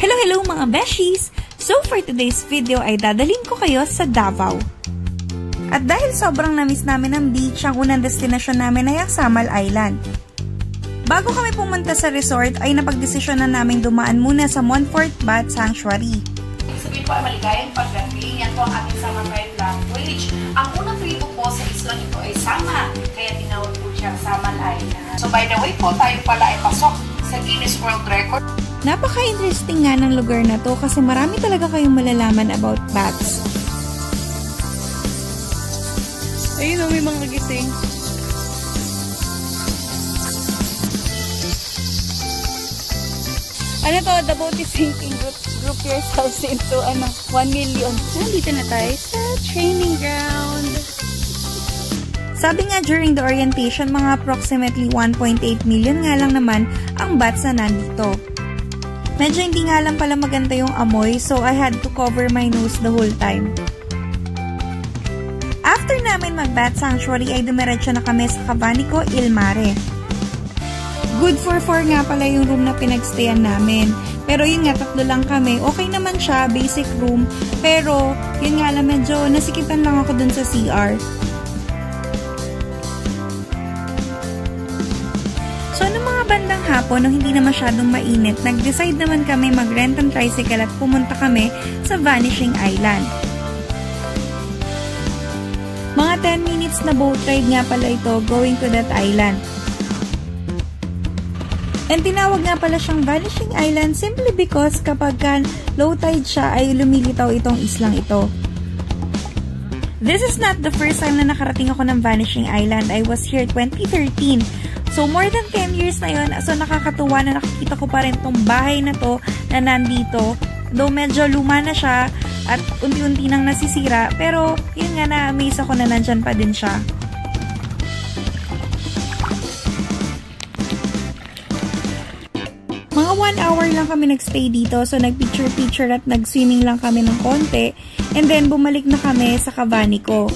Hello mga beshies! So for today's video ay dadalhin ko kayo sa Davao. At dahil sobrang namiss namin ang beach, ang unang destinasyon namin ay ang Samal Island. Bago kami pumunta sa resort ay napagdesisyonan namin dumaan muna sa Montfort Bat Sanctuary. Sabihin po ay maligayang pagdating. Yan po ang ating Sama Pride language. Ang unang tribo po sa islang ito ay Sama, kaya tinawag po siya Samal Island. So by the way po, tayo pala ay pasok sa Guinness World Record. Napaka-interesting nga ng lugar na to kasi marami talaga kayong malalaman about bats. Ayun o, may mga gising. Ano to? The boat is sinking. Group yourselves into 1 million. Nandito na tayo sa training ground. Sabi nga during the orientation, mga approximately 1.8 million nga lang naman ang bats na nandito. Medyo hindi nga lang pala maganda yung amoy, so I had to cover my nose the whole time. After namin mag-bat sanctuary ay dumiretso na kami sa Cabanico, Il Mare. Good for 4 nga pala yung room na pinagstayan namin. Pero yun nga, 3 lang kami. Okay naman siya, basic room. Pero yun nga lang, medyo nasikipan lang ako dun sa CR. So, nung mga bandang hapon, nung hindi na masyadong mainit, nag-decide naman kami mag-rent ng tricycle at pumunta kami sa Vanishing Island. Mga 10 minutes na boat ride nga pala ito going to that island. And tinawag nga pala siyang Vanishing Island simply because kapag low tide siya ay lumilitaw itong islang ito. This is not the first time na nakarating ako ng Vanishing Island. I was here 2013. So, more than 10 years na yun. So, nakakatuwa na nakikita ko pa rin itong bahay na to na nandito. Though medyo luma na siya at unti-unti nang nasisira. Pero, yun nga na-amaze ako na nandyan pa din siya. Mga 1 hour lang kami nagstay dito. So, nag-picture-picture at nag-swimming lang kami ng konti. And then, bumalik na kami sa Cabanico.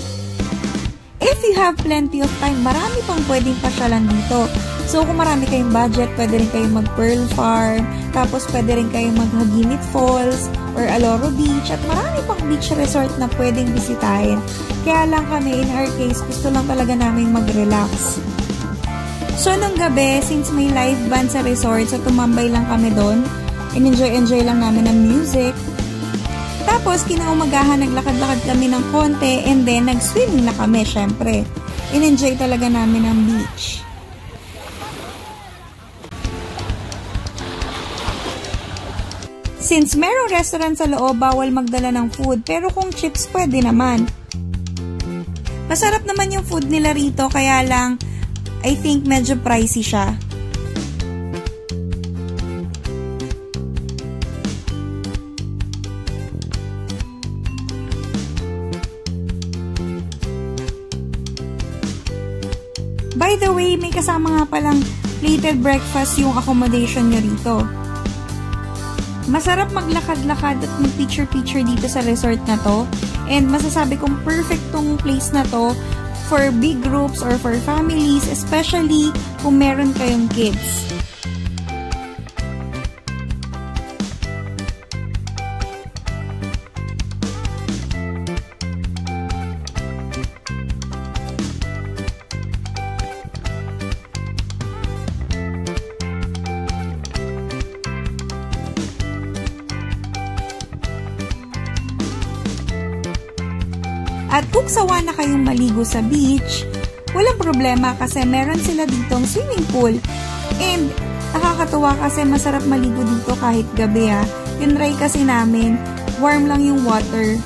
If you have plenty of time, marami pang pwedeng pasyalan dito. So, kung marami kayong budget, pwede rin kayong mag-Pearl Farm, tapos pwede rin kayong mag-Hagimit Falls, or Aloro Beach, at marami pang beach resort na pwedeng bisitahin. Kaya lang kami, in our case, gusto lang talaga namin mag-relax. So, nung gabi, since may live band sa resort, so tumambay lang kami doon, and enjoy lang namin ng music. Tapos, kinaumagahan, naglakad-lakad kami ng konti and then, nag-swimming na kami, syempre. In-enjoy talaga namin ang beach. Since merong restaurant sa loob, bawal magdala ng food, pero kung chips, pwede naman. Masarap naman yung food nila rito, kaya lang, I think medyo pricey siya. By the way, may kasama nga palang plated breakfast yung accommodation nyo rito. Masarap maglakad-lakad at mag-picture-picture dito sa resort na to. And masasabi kong perfect tong place na to for big groups or for families, especially kung meron kayong kids. At kung sawa na kayong maligo sa beach, walang problema kasi meron sila ditong swimming pool. And nakakatuwa kasi masarap maligo dito kahit gabi ha. Tinry kasi namin, warm lang yung water.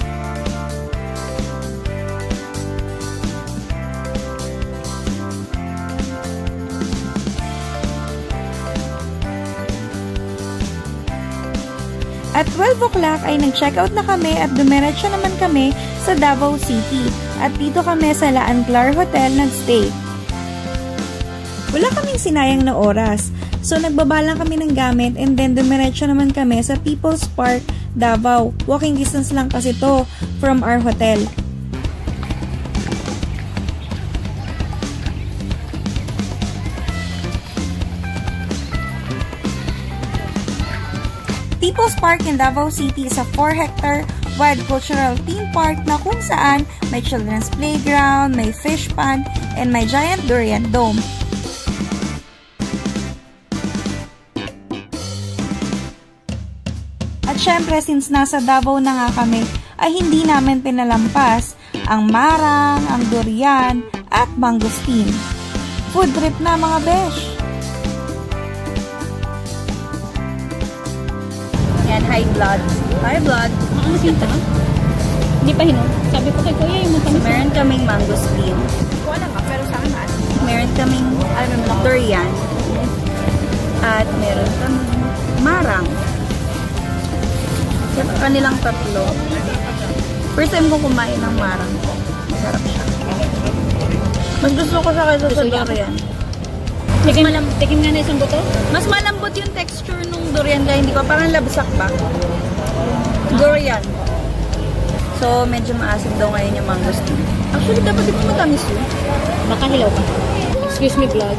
At 12 o'clock ay nag-checkout na kami at dumiretso naman kami sa Davao City. At dito kami sa La Anclar Hotel nag-stay. Wala kaming sinayang na oras. So nagbaba lang kami ng gamit and then dumiretso naman kami sa People's Park, Davao. Walking distance lang kasi to from our hotel. People's Park in Davao City is a 4-hectare wide cultural theme park na kung saan may children's playground, may fish pond, and may giant durian dome. At syempre, since nasa Davao na nga kami, ay hindi namin pinalampas ang marang, ang durian, at mangosteen. Food trip na mga besh! Yan, high blood. High blood. Ano sinta? Hindi pa hinom. Sabi ko kay Kuya yung matamis. Meron kaming mangosteen. Wala nga, pero sa akin Meron kaming durian. At meron kaming marang. Yan, kanilang tatlo. First time ko kumain ng marang. Masarap siya. Mas gusto ko siya kaysa sa durian. Tikim nga na isang buto? Mas malambot yung texture nung durian kaya hindi ko. Parang labsak ba? Durian. So, medyo maasim daw ngayon yung mangosteen. Actually, dapat di ko matamis yun. Baka hilaw ka. Excuse me, vlog.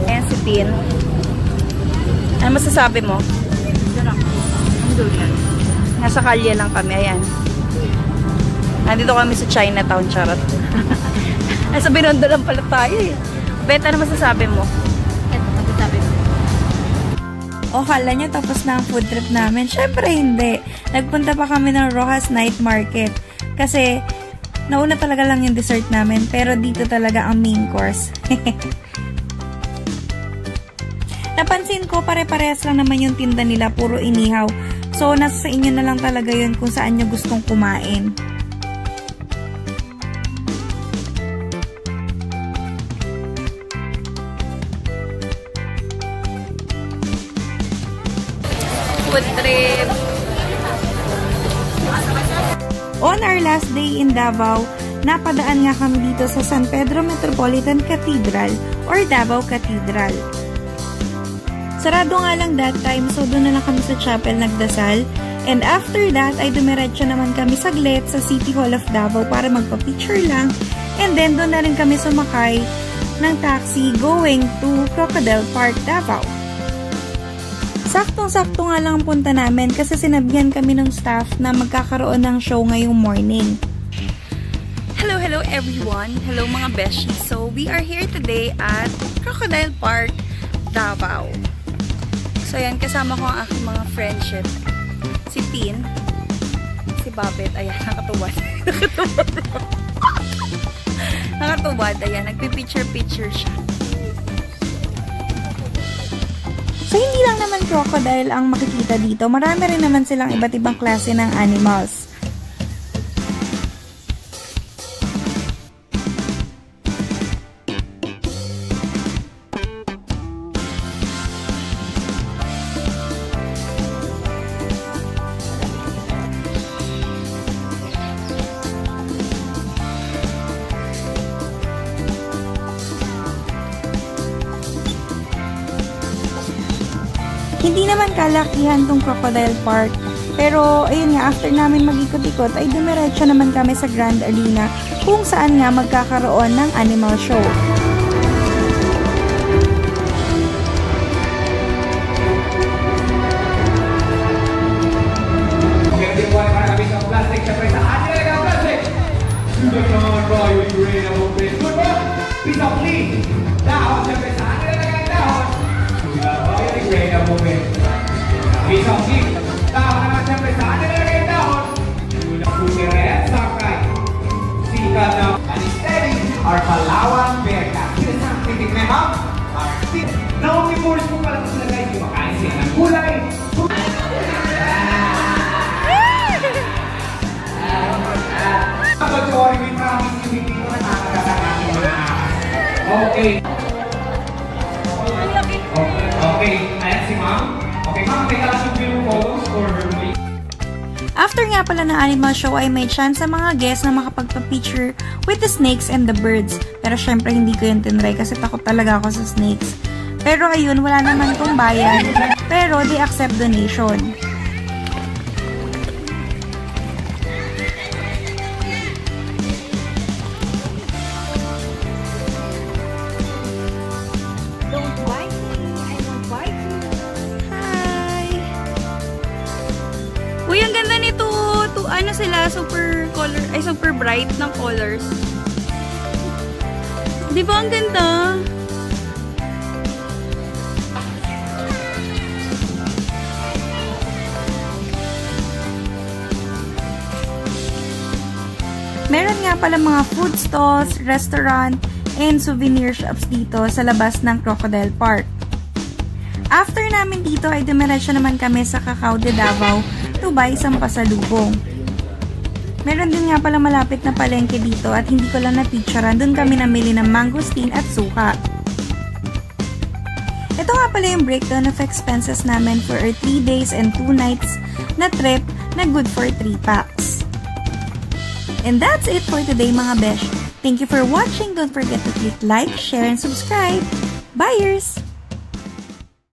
Ayan si Tin. Ano masasabi mo? Sarap. Ang durian. Nasa kalye lang kami. Ayan. Nandito kami sa Chinatown, charot. Nasa Binondo lang pala tayo eh. Bet, ano masasabi mo? Ito, masasabi mo. O, kala nyo tapos na ang food trip namin? Syempre hindi. Nagpunta pa kami ng Rojas Night Market. Kasi, nauna talaga lang yung dessert namin. Pero dito talaga ang main course. Napansin ko, pare-parehas lang naman yung tinda nila. Puro inihaw. So, nasa sa inyo na lang talaga yun kung saan nyo gustong kumain. Food trip. On our last day in Davao, napadaan nga kami dito sa San Pedro Metropolitan Cathedral or Davao Cathedral. Sarado nga lang that time, so doon na lang kami sa chapel nagdasal. And after that, ay dumiretso naman kami saglit sa City Hall of Davao para magpa-picture lang. And then doon na rin kami sumakay ng taxi going to Crocodile Park, Davao. Saktong-sakto nga lang ang punta namin kasi sinabihan kami ng staff na magkakaroon ng show ngayong morning. Hello everyone! Hello mga beshies! So, we are here today at Crocodile Park, Davao. So, yan, kasama ko ang aking mga friendship. Si Tin, si Babet, ayan, nakatuwad. Nakatuwad, ayan, nagpipicture-picture siya. So, hindi lang naman crocodile ang makikita dito. Marami rin naman silang iba't ibang klase ng animals. Hindi naman kalakihan tong Crocodile Park. Pero, ayun nga, after namin mag-ikot-ikot, ay dumiretso naman kami sa Grand Arena kung saan nga magkakaroon ng animal show. Pisang gig, dahon naman siyempre sa atin nilagay yung dahon. Pumiret, sakay. Sikat na Manisteri, our Palawan Berka. Sinasang titig na ma'am, our tip. Naomi Morris po pala sa lagay, kumakain siya ng gulay. Sorry, we promise you, hindi ko nakakasakit na. Okay. Okay, ayan si ma'am. Okay, ma'am, may kalas yung film photos for her, please. After nga pala ng animal show ay may chance sa mga guests na makapagpa-picture with the snakes and the birds. Pero syempre hindi ko yun tinry kasi takot talaga ako sa snakes. Pero ayun, wala naman kong bayad. Pero they accept donation. super color, ay super bright ng colors. Di ba ang ganda? Meron nga pala mga food stalls, restaurant, and souvenir shops dito sa labas ng Crocodile Park. After namin dito ay dumiretso naman kami sa Cacao de Davao to buy isang pasalubong. Meron din nga pala malapit na palengke dito at hindi ko lang na-picturean. Doon kami namili ng mangosteen at suka. Ito nga pala yung breakdown of expenses namin for our 3 days and 2 nights na trip na good for 3 packs. And that's it for today mga besh. Thank you for watching. Don't forget to click like, share, and subscribe. Buyers!